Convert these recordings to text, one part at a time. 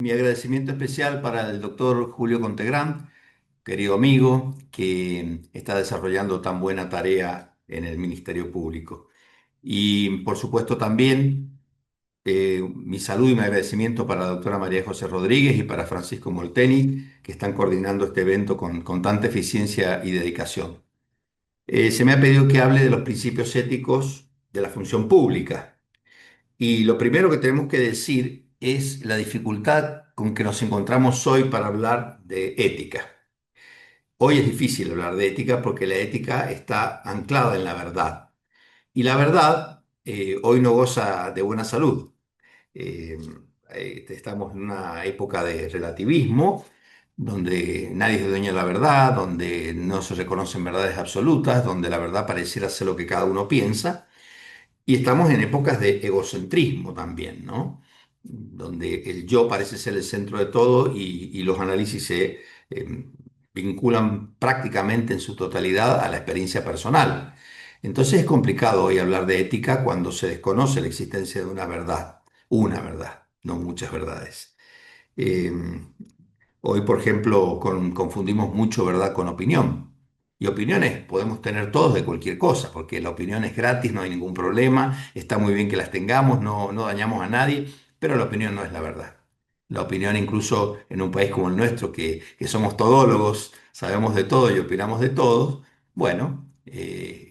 Mi agradecimiento especial para el doctor Julio Contegrán, querido amigo, que está desarrollando tan buena tarea en el Ministerio Público. Y por supuesto también mi saludo y mi agradecimiento para la doctora María José Rodríguez y para Francisco Molteni, que están coordinando este evento con tanta eficiencia y dedicación. Se me ha pedido que hable de los principios éticos de la función pública. Y lo primero que tenemos que decir es la dificultad con que nos encontramos hoy para hablar de ética. Hoy es difícil hablar de ética porque la ética está anclada en la verdad. Y la verdad hoy no goza de buena salud. Eh, Estamos en una época de relativismo, donde nadie es dueño de la verdad, donde no se reconocen verdades absolutas, donde la verdad pareciera ser lo que cada uno piensa. Y estamos en épocas de egocentrismo también, ¿no? Donde el yo parece ser el centro de todo y los análisis se vinculan prácticamente en su totalidad a la experiencia personal. Entonces es complicado hoy hablar de ética cuando se desconoce la existencia de una verdad, no muchas verdades. Eh, Hoy, por ejemplo, confundimos mucho verdad con opinión. Y opiniones podemos tener todos de cualquier cosa, porque la opinión es gratis, no hay ningún problema, está muy bien que las tengamos, no dañamos a nadie, pero la opinión no es la verdad. La opinión, incluso en un país como el nuestro, que somos todólogos, sabemos de todo y opinamos de todos, bueno,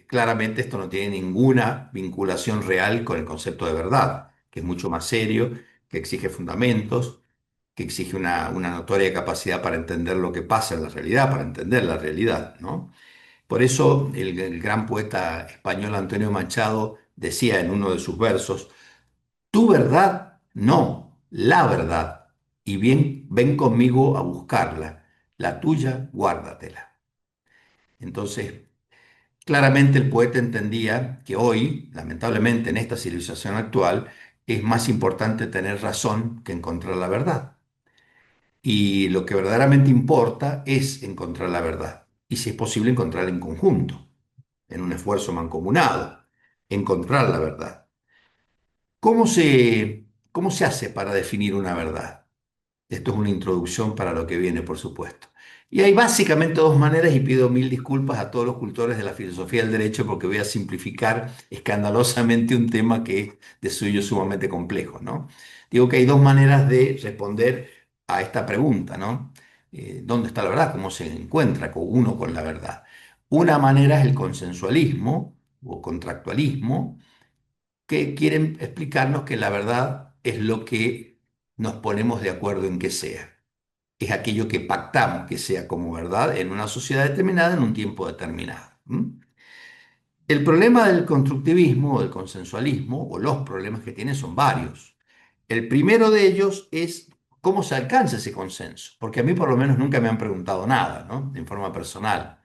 claramente esto no tiene ninguna vinculación real con el concepto de verdad, que es mucho más serio, que exige fundamentos, que exige una notoria capacidad para entender lo que pasa en la realidad, para entender la realidad, ¿no? Por eso el gran poeta español Antonio Machado decía en uno de sus versos: tu verdad, no, la verdad, y bien, ven conmigo a buscarla, la tuya, guárdatela. Entonces, claramente el poeta entendía que hoy, lamentablemente en esta civilización actual, es más importante tener razón que encontrar la verdad. Y lo que verdaderamente importa es encontrar la verdad. Y si es posible, encontrarla en conjunto, en un esfuerzo mancomunado, encontrar la verdad. ¿Cómo se hace para definir una verdad? Esto es una introducción para lo que viene, por supuesto. Y hay básicamente dos maneras, y pido mil disculpas a todos los cultores de la filosofía del derecho porque voy a simplificar escandalosamente un tema que es de suyo sumamente complejo, ¿no? Digo que hay dos maneras de responder a esta pregunta, ¿no? ¿Dónde está la verdad? ¿Cómo se encuentra con uno con la verdad? Una manera es el consensualismo o contractualismo, que quieren explicarnos que la verdad es lo que nos ponemos de acuerdo en que sea. Es aquello que pactamos que sea como verdad en una sociedad determinada en un tiempo determinado. ¿M? El problema del constructivismo o del consensualismo, o los problemas que tiene, son varios. El primero de ellos es cómo se alcanza ese consenso, porque a mí por lo menos nunca me han preguntado nada, ¿no? En forma personal.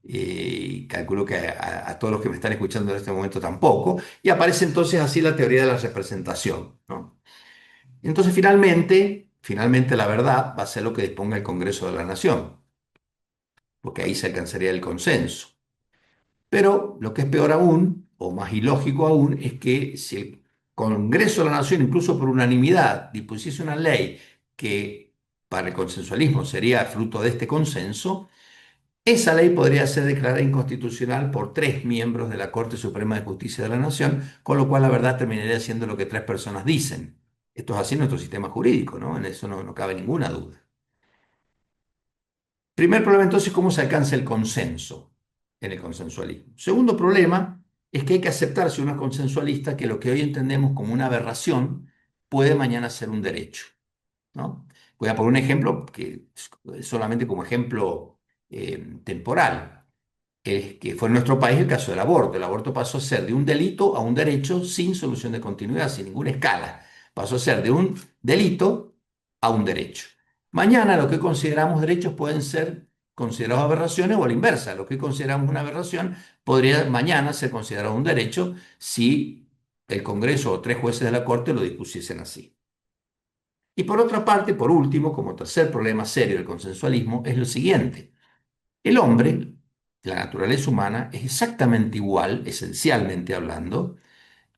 Y calculo que a todos los que me están escuchando en este momento tampoco, y aparece entonces así la teoría de la representación, ¿no? Entonces finalmente la verdad va a ser lo que disponga el Congreso de la Nación, porque ahí se alcanzaría el consenso. Pero lo que es peor aún, o más ilógico aún, es que si el Congreso de la Nación, incluso por unanimidad, dispusiese una ley que para el consensualismo sería fruto de este consenso, esa ley podría ser declarada inconstitucional por tres miembros de la Corte Suprema de Justicia de la Nación, con lo cual la verdad terminaría siendo lo que tres personas dicen. Esto es así en nuestro sistema jurídico, ¿no? En eso no cabe ninguna duda. Primer problema entonces, ¿cómo se alcanza el consenso en el consensualismo? Segundo problema es que hay que aceptar, si uno es consensualista, que lo que hoy entendemos como una aberración puede mañana ser un derecho, ¿no? Voy a poner un ejemplo que es solamente como ejemplo temporal, que fue en nuestro país el caso del aborto. El aborto pasó a ser de un delito a un derecho sin solución de continuidad, sin ninguna escala. Pasó a ser de un delito a un derecho. Mañana lo que consideramos derechos pueden ser considerados aberraciones o a la inversa. Lo que consideramos una aberración podría mañana ser considerado un derecho si el Congreso o tres jueces de la Corte lo dispusiesen así. Y por otra parte, por último, como tercer problema serio del consensualismo, es lo siguiente. El hombre, la naturaleza humana, es exactamente igual, esencialmente hablando,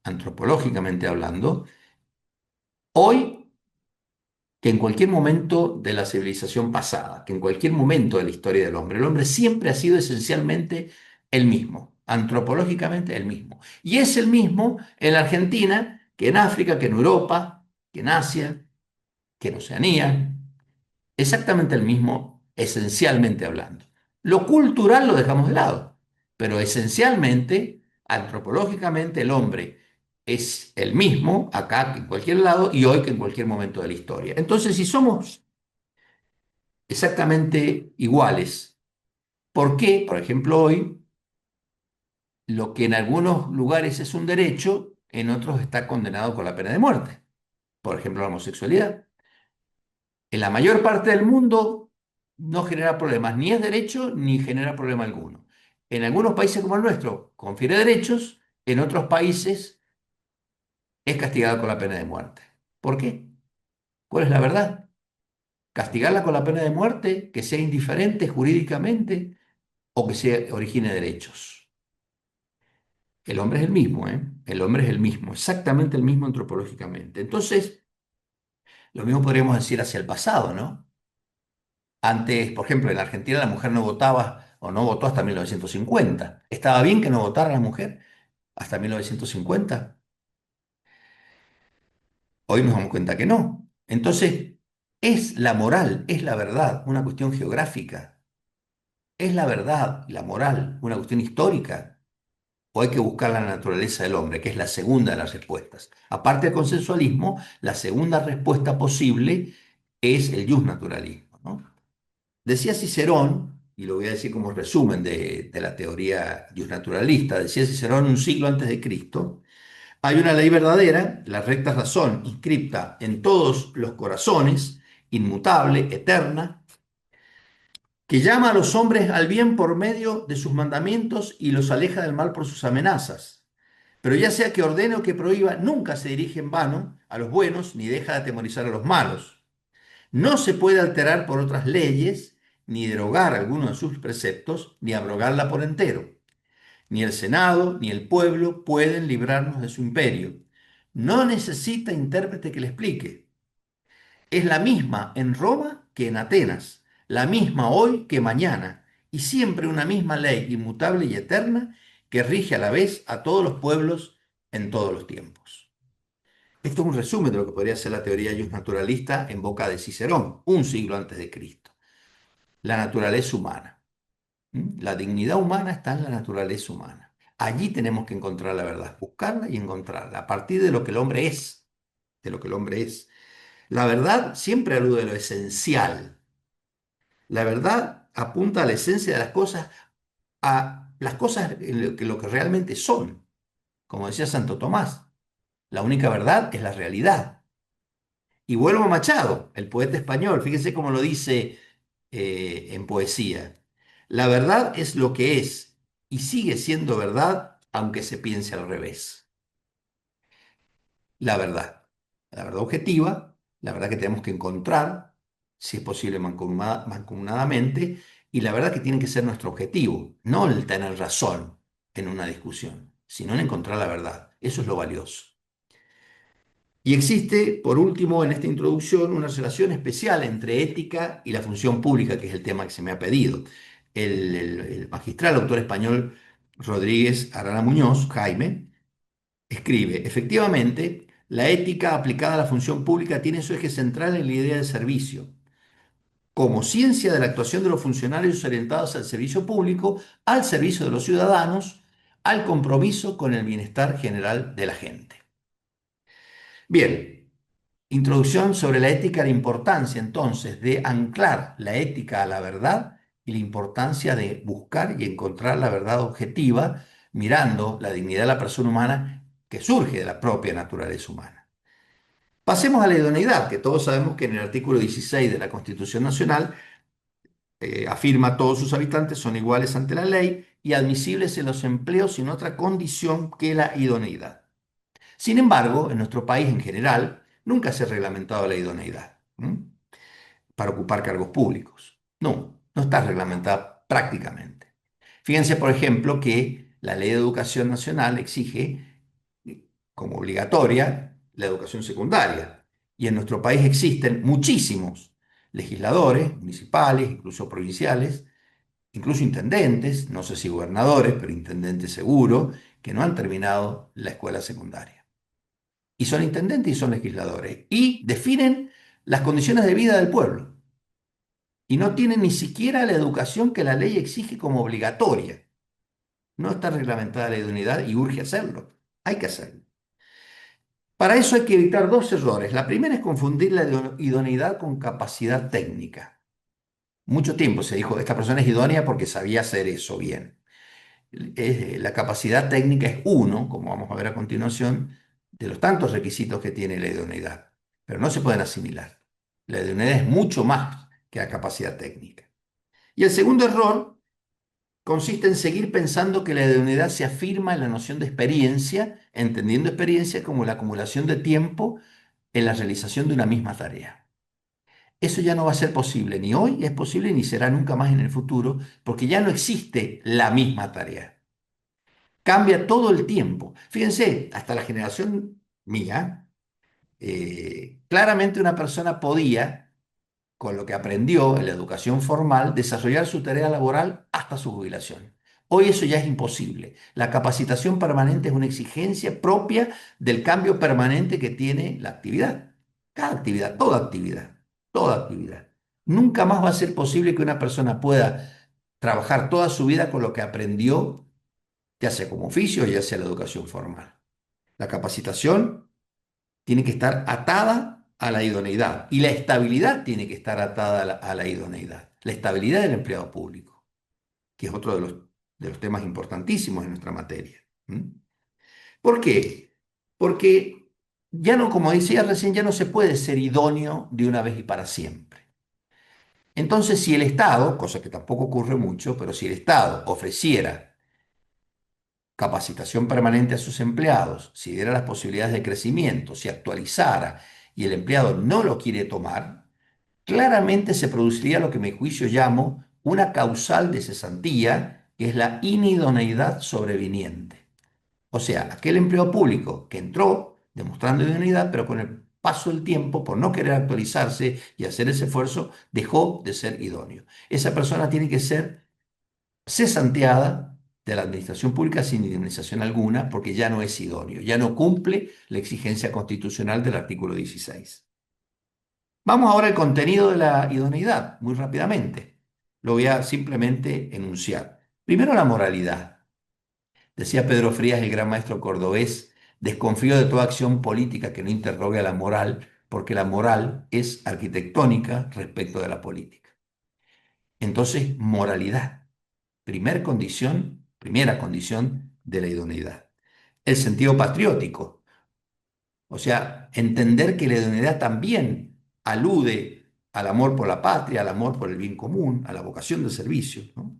antropológicamente hablando, hoy que en cualquier momento de la civilización pasada, que en cualquier momento de la historia del hombre. El hombre siempre ha sido esencialmente el mismo, antropológicamente el mismo. Y es el mismo en la Argentina, que en África, que en Europa, que en Asia, que en Oceanía, exactamente el mismo, esencialmente hablando. Lo cultural lo dejamos de lado, pero esencialmente, antropológicamente, el hombre es el mismo acá que en cualquier lado y hoy que en cualquier momento de la historia. Entonces, si somos exactamente iguales, ¿por qué, por ejemplo, hoy lo que en algunos lugares es un derecho, en otros está condenado con la pena de muerte? Por ejemplo, la homosexualidad. En la mayor parte del mundo no genera problemas, ni es derecho ni genera problema alguno. En algunos países como el nuestro confiere derechos, en otros países es castigado con la pena de muerte. ¿Por qué? ¿Cuál es la verdad? ¿Castigarla con la pena de muerte, que sea indiferente jurídicamente o que se origine derechos? El hombre es el mismo, ¿eh? El hombre es el mismo, exactamente el mismo antropológicamente. Entonces, lo mismo podríamos decir hacia el pasado, ¿no? Antes, por ejemplo, en Argentina la mujer no votaba o no votó hasta 1950. ¿Estaba bien que no votara la mujer hasta 1950? Hoy nos damos cuenta que no. Entonces, ¿es la moral, es la verdad una cuestión geográfica? ¿Es la verdad, la moral, una cuestión histórica? ¿O hay que buscar la naturaleza del hombre, que es la segunda de las respuestas? Aparte del consensualismo, la segunda respuesta posible es el justnaturalismo, ¿no? Decía Cicerón, y lo voy a decir como resumen de la teoría justnaturalista, decía Cicerón un siglo antes de Cristo, hay una ley verdadera, la recta razón, inscripta en todos los corazones, inmutable, eterna, que llama a los hombres al bien por medio de sus mandamientos y los aleja del mal por sus amenazas. Pero ya sea que ordene o que prohíba, nunca se dirige en vano a los buenos ni deja de atemorizar a los malos. No se puede alterar por otras leyes, ni derogar alguno de sus preceptos, ni abrogarla por entero. Ni el Senado ni el pueblo pueden librarnos de su imperio. No necesita intérprete que le explique. Es la misma en Roma que en Atenas, la misma hoy que mañana, y siempre una misma ley inmutable y eterna que rige a la vez a todos los pueblos en todos los tiempos. Esto es un resumen de lo que podría ser la teoría justnaturalista en boca de Cicerón, un siglo antes de Cristo. La naturaleza humana. La dignidad humana está en la naturaleza humana. Allí tenemos que encontrar la verdad, buscarla y encontrarla, a partir de lo que el hombre es, de lo que el hombre es. La verdad siempre alude a lo esencial. La verdad apunta a la esencia de las cosas, a las cosas en lo que realmente son. Como decía Santo Tomás, la única verdad es la realidad. Y vuelvo a Machado, el poeta español, fíjense cómo lo dice en poesía. La verdad es lo que es y sigue siendo verdad aunque se piense al revés. La verdad objetiva, la verdad que tenemos que encontrar, si es posible mancomunadamente, y la verdad que tiene que ser nuestro objetivo, no el tener razón en una discusión, sino en encontrar la verdad. Eso es lo valioso. Y existe, por último, en esta introducción, una relación especial entre ética y la función pública, que es el tema que se me ha pedido. El magistral autor español Rodríguez Arana Muñoz, Jaime, escribe, efectivamente, la ética aplicada a la función pública tiene su eje central en la idea de servicio, como ciencia de la actuación de los funcionarios orientados al servicio público, al servicio de los ciudadanos, al compromiso con el bienestar general de la gente. Bien. Introducción sobre la ética, la importancia entonces de anclar la ética a la verdad y la importancia de buscar y encontrar la verdad objetiva mirando la dignidad de la persona humana que surge de la propia naturaleza humana. Pasemos a la idoneidad, que todos sabemos que en el artículo 16 de la Constitución Nacional afirma todos sus habitantes son iguales ante la ley y admisibles en los empleos sin otra condición que la idoneidad. Sin embargo, en nuestro país en general, nunca se ha reglamentado la idoneidad para ocupar cargos públicos. No, no está reglamentada prácticamente. Fíjense, por ejemplo, que la Ley de Educación Nacional exige como obligatoria la educación secundaria Y en nuestro país existen muchísimos legisladores municipales, incluso provinciales, incluso intendentes, no sé si gobernadores, pero intendentes seguro, que no han terminado la escuela secundaria. Y son intendentes y son legisladores. Y definen las condiciones de vida del pueblo. Y no tienen ni siquiera la educación que la ley exige como obligatoria. No está reglamentada la idoneidad y urge hacerlo. Hay que hacerlo. Para eso hay que evitar dos errores. La primera es confundir la idoneidad con capacidad técnica. Mucho tiempo se dijo, esta persona es idónea porque sabía hacer eso bien. La capacidad técnica es uno, como vamos a ver a continuación, de los tantos requisitos que tiene la idoneidad, pero no se pueden asimilar. La idoneidad es mucho más que la capacidad técnica. Y el segundo error consiste en seguir pensando que la idoneidad se afirma en la noción de experiencia, entendiendo experiencia como la acumulación de tiempo en la realización de una misma tarea. Eso ya no va a ser posible, ni hoy es posible ni será nunca más en el futuro, porque ya no existe la misma tarea. Cambia todo el tiempo. Fíjense, hasta la generación mía, claramente una persona podía, con lo que aprendió en la educación formal, desarrollar su tarea laboral hasta su jubilación. Hoy eso ya es imposible. La capacitación permanente es una exigencia propia del cambio permanente que tiene la actividad. Cada actividad, toda actividad, toda actividad. Nunca más va a ser posible que una persona pueda trabajar toda su vida con lo que aprendió, ya sea como oficio, ya sea la educación formal. La capacitación tiene que estar atada a la idoneidad y la estabilidad tiene que estar atada a la idoneidad. La estabilidad del empleado público, que es otro de los temas importantísimos en nuestra materia. ¿Mm? ¿Por qué? Porque ya no, como decía recién, ya no se puede ser idóneo de una vez y para siempre. Entonces, si el Estado, cosa que tampoco ocurre mucho, pero si el Estado ofreciera capacitación permanente a sus empleados, si diera las posibilidades de crecimiento, si actualizara y el empleado no lo quiere tomar, claramente se produciría lo que en mi juicio llamo una causal de cesantía, que es la inidoneidad sobreviniente. O sea, aquel empleo público que entró demostrando idoneidad, pero con el paso del tiempo, por no querer actualizarse y hacer ese esfuerzo, dejó de ser idóneo. Esa persona tiene que ser cesanteada de la administración pública sin indemnización alguna, porque ya no es idóneo, ya no cumple la exigencia constitucional del artículo 16. Vamos ahora al contenido de la idoneidad, muy rápidamente. Lo voy a simplemente enunciar. Primero, la moralidad. Decía Pedro Frías, el gran maestro cordobés, desconfío de toda acción política que no interrogue a la moral, porque la moral es arquitectónica respecto de la política. Entonces, moralidad, primera condición de la idoneidad. El sentido patriótico, o sea, entender que la idoneidad también alude al amor por la patria, al amor por el bien común, a la vocación de servicio, ¿no?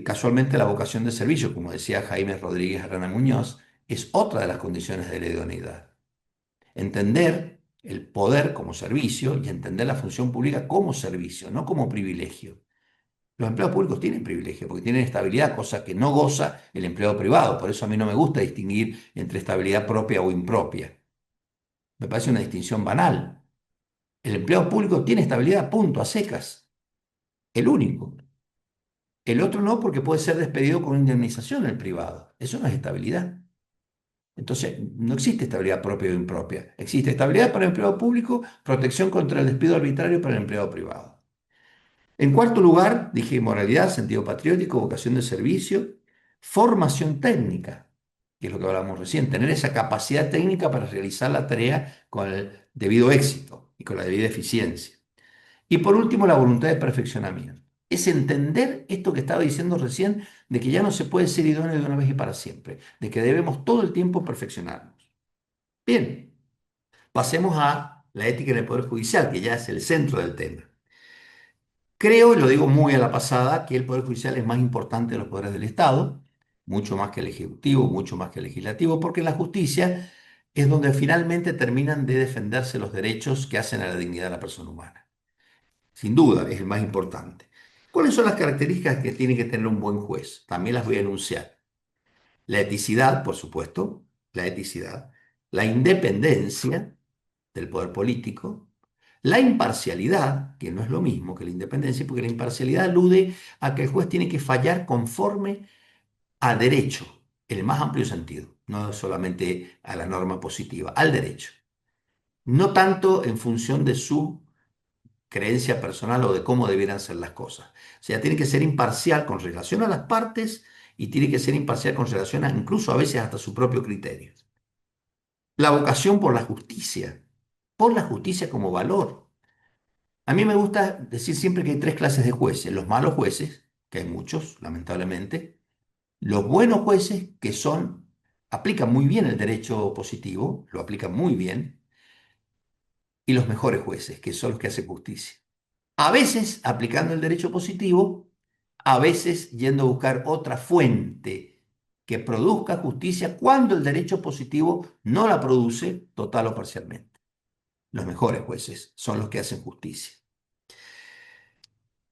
Casualmente la vocación de servicio, como decía Jaime Rodríguez Arana Muñoz, es otra de las condiciones de la idoneidad. Entender el poder como servicio y entender la función pública como servicio, no como privilegio. Los empleados públicos tienen privilegio porque tienen estabilidad, cosa que no goza el empleado privado. Por eso a mí no me gusta distinguir entre estabilidad propia o impropia. Me parece una distinción banal. El empleado público tiene estabilidad, punto, a secas. El único. El otro no, porque puede ser despedido con indemnización el privado. Eso no es estabilidad. Entonces, no existe estabilidad propia o impropia. Existe estabilidad para el empleado público, protección contra el despido arbitrario para el empleado privado. En cuarto lugar, dije moralidad, sentido patriótico, vocación de servicio, formación técnica, que es lo que hablamos recién, tener esa capacidad técnica para realizar la tarea con el debido éxito y con la debida eficiencia. Y por último, la voluntad de perfeccionamiento. Es entender esto que estaba diciendo recién, de que ya no se puede ser idóneo de una vez y para siempre, de que debemos todo el tiempo perfeccionarnos. Bien, pasemos a la ética en el Poder Judicial, que ya es el centro del tema. Creo, y lo digo muy a la pasada, que el Poder Judicial es más importante de los poderes del Estado, mucho más que el Ejecutivo, mucho más que el Legislativo, porque en la justicia es donde finalmente terminan de defenderse los derechos que hacen a la dignidad de la persona humana. Sin duda, es el más importante. ¿Cuáles son las características que tiene que tener un buen juez? También las voy a enunciar. La eticidad, por supuesto, la eticidad, la independencia, del poder político, la imparcialidad, que no es lo mismo que la independencia, porque la imparcialidad alude a que el juez tiene que fallar conforme a derecho, en el más amplio sentido, no solamente a la norma positiva, al derecho. No tanto en función de su creencia personal o de cómo debieran ser las cosas. O sea, tiene que ser imparcial con relación a las partes y tiene que ser imparcial con relación a incluso a veces hasta su propio criterio. La vocación por la justicia como valor. A mí me gusta decir siempre que hay tres clases de jueces. Los malos jueces, que hay muchos, lamentablemente. Los buenos jueces, que son, aplican muy bien el derecho positivo, lo aplican muy bien. Y los mejores jueces, que son los que hacen justicia. A veces aplicando el derecho positivo, a veces yendo a buscar otra fuente que produzca justicia cuando el derecho positivo no la produce total o parcialmente. Los mejores jueces son los que hacen justicia.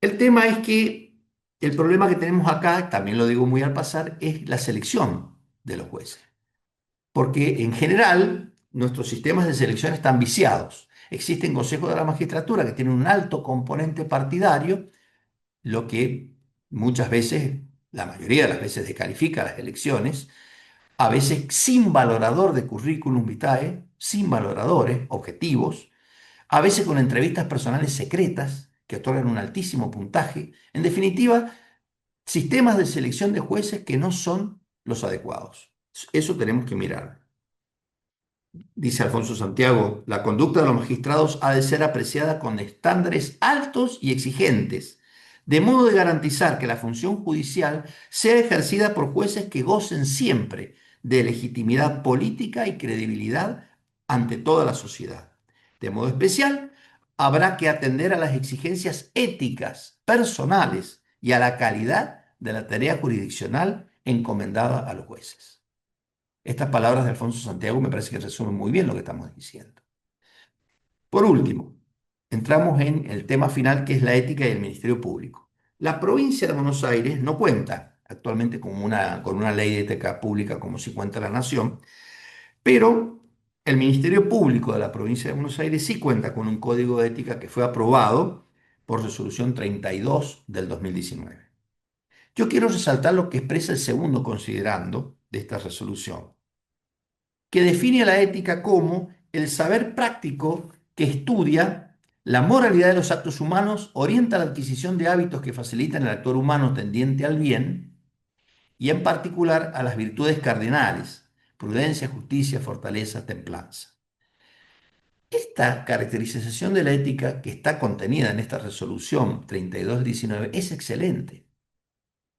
El tema es que el problema que tenemos acá, también lo digo muy al pasar, es la selección de los jueces. Porque en general nuestros sistemas de selección están viciados. Existen consejos de la magistratura que tienen un alto componente partidario, lo que muchas veces, la mayoría de las veces, descalifica las elecciones, a veces sin valorador de currículum vitae, sin valoradores objetivos, a veces con entrevistas personales secretas que otorgan un altísimo puntaje. En definitiva, sistemas de selección de jueces que no son los adecuados. Eso tenemos que mirar. Dice Alfonso Santiago, la conducta de los magistrados ha de ser apreciada con estándares altos y exigentes, de modo de garantizar que la función judicial sea ejercida por jueces que gocen siempre de legitimidad política y credibilidad ante toda la sociedad. De modo especial, habrá que atender a las exigencias éticas, personales y a la calidad de la tarea jurisdiccional encomendada a los jueces. Estas palabras de Alfonso Santiago me parece que resumen muy bien lo que estamos diciendo. Por último, entramos en el tema final que es la ética y el Ministerio Público. La provincia de Buenos Aires no cuenta actualmente con una ley de ética pública como si cuenta la Nación, pero el Ministerio Público de la provincia de Buenos Aires sí cuenta con un código de ética que fue aprobado por resolución 32 del 2019. Yo quiero resaltar lo que expresa el segundo considerando de esta resolución, que define a la ética como el saber práctico que estudia la moralidad de los actos humanos, orienta la adquisición de hábitos que facilitan el actor humano tendiente al bien y en particular a las virtudes cardinales, prudencia, justicia, fortaleza, templanza. Esta caracterización de la ética que está contenida en esta resolución 3219 es excelente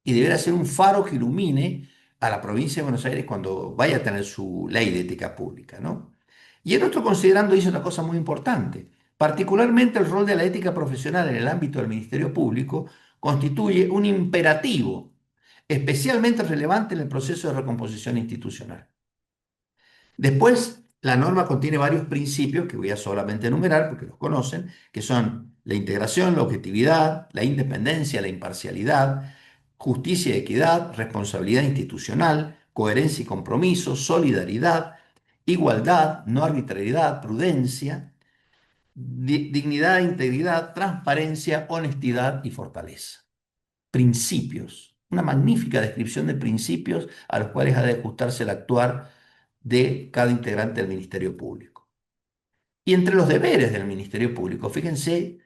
y deberá ser un faro que ilumine a la provincia de Buenos Aires cuando vaya a tener su ley de ética pública, ¿no? Y el otro considerando dice una cosa muy importante. Particularmente el rol de la ética profesional en el ámbito del Ministerio Público constituye un imperativo especialmente relevante en el proceso de recomposición institucional. Después, la norma contiene varios principios que voy a solamente enumerar porque los conocen, que son la integración, la objetividad, la independencia, la imparcialidad, justicia y equidad, responsabilidad institucional, coherencia y compromiso, solidaridad, igualdad, no arbitrariedad, prudencia, dignidad, integridad, transparencia, honestidad y fortaleza. Principios, una magnífica descripción de principios a los cuales ha de ajustarse el actuar de cada integrante del Ministerio Público. Y entre los deberes del Ministerio Público, fíjense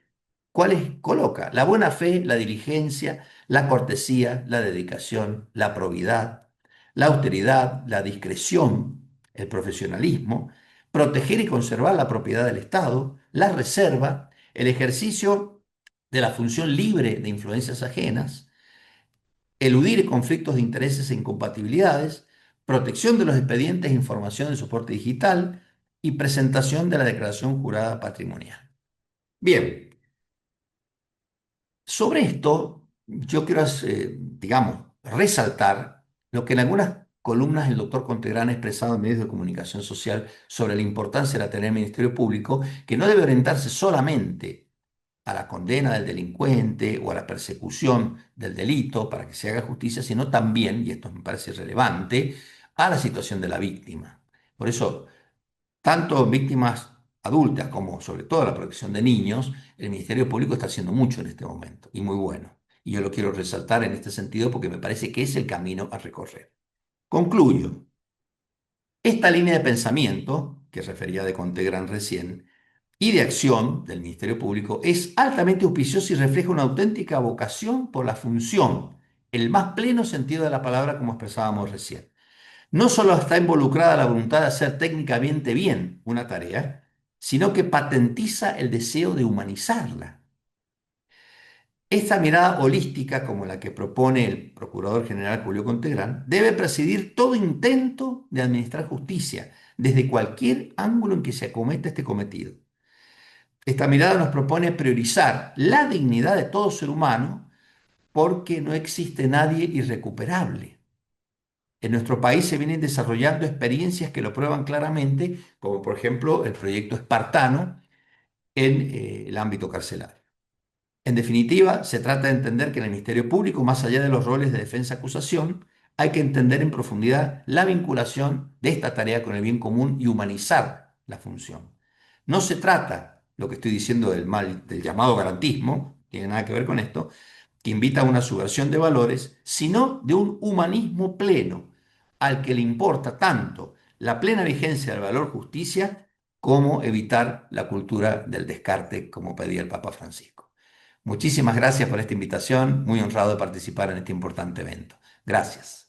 cuáles coloca: la buena fe, la diligencia, la cortesía, la dedicación, la probidad, la austeridad, la discreción, el profesionalismo, proteger y conservar la propiedad del Estado, la reserva, el ejercicio de la función libre de influencias ajenas, eludir conflictos de intereses e incompatibilidades, protección de los expedientes e información de soporte digital y presentación de la declaración jurada patrimonial. Bien, sobre esto yo quiero, digamos, resaltar lo que en algunas columnas el doctor Contegrán ha expresado en medios de comunicación social sobre la importancia de la tener Ministerio Público, que no debe orientarse solamente a la condena del delincuente o a la persecución del delito para que se haga justicia, sino también, y esto me parece relevante, a la situación de la víctima. Por eso, tanto víctimas adultas, como sobre todo la protección de niños, el Ministerio Público está haciendo mucho en este momento y muy bueno. Y yo lo quiero resaltar en este sentido porque me parece que es el camino a recorrer. Concluyo. Esta línea de pensamiento, que refería de Contegran recién, y de acción del Ministerio Público es altamente auspiciosa y refleja una auténtica vocación por la función, el más pleno sentido de la palabra como expresábamos recién. No solo está involucrada la voluntad de hacer técnicamente bien una tarea, sino que patentiza el deseo de humanizarla. Esta mirada holística, como la que propone el Procurador General Julio Contegrán, debe presidir todo intento de administrar justicia, desde cualquier ángulo en que se acometa este cometido. Esta mirada nos propone priorizar la dignidad de todo ser humano porque no existe nadie irrecuperable. En nuestro país se vienen desarrollando experiencias que lo prueban claramente, como por ejemplo el proyecto Espartano en el ámbito carcelario. En definitiva, se trata de entender que en el Ministerio Público, más allá de los roles de defensa-acusación, hay que entender en profundidad la vinculación de esta tarea con el bien común y humanizar la función. No se trata, lo que estoy diciendo del llamado garantismo, tiene nada que ver con esto, que invita a una subversión de valores, sino de un humanismo pleno, al que le importa tanto la plena vigencia del valor justicia como evitar la cultura del descarte, como pedía el Papa Francisco. Muchísimas gracias por esta invitación, muy honrado de participar en este importante evento. Gracias.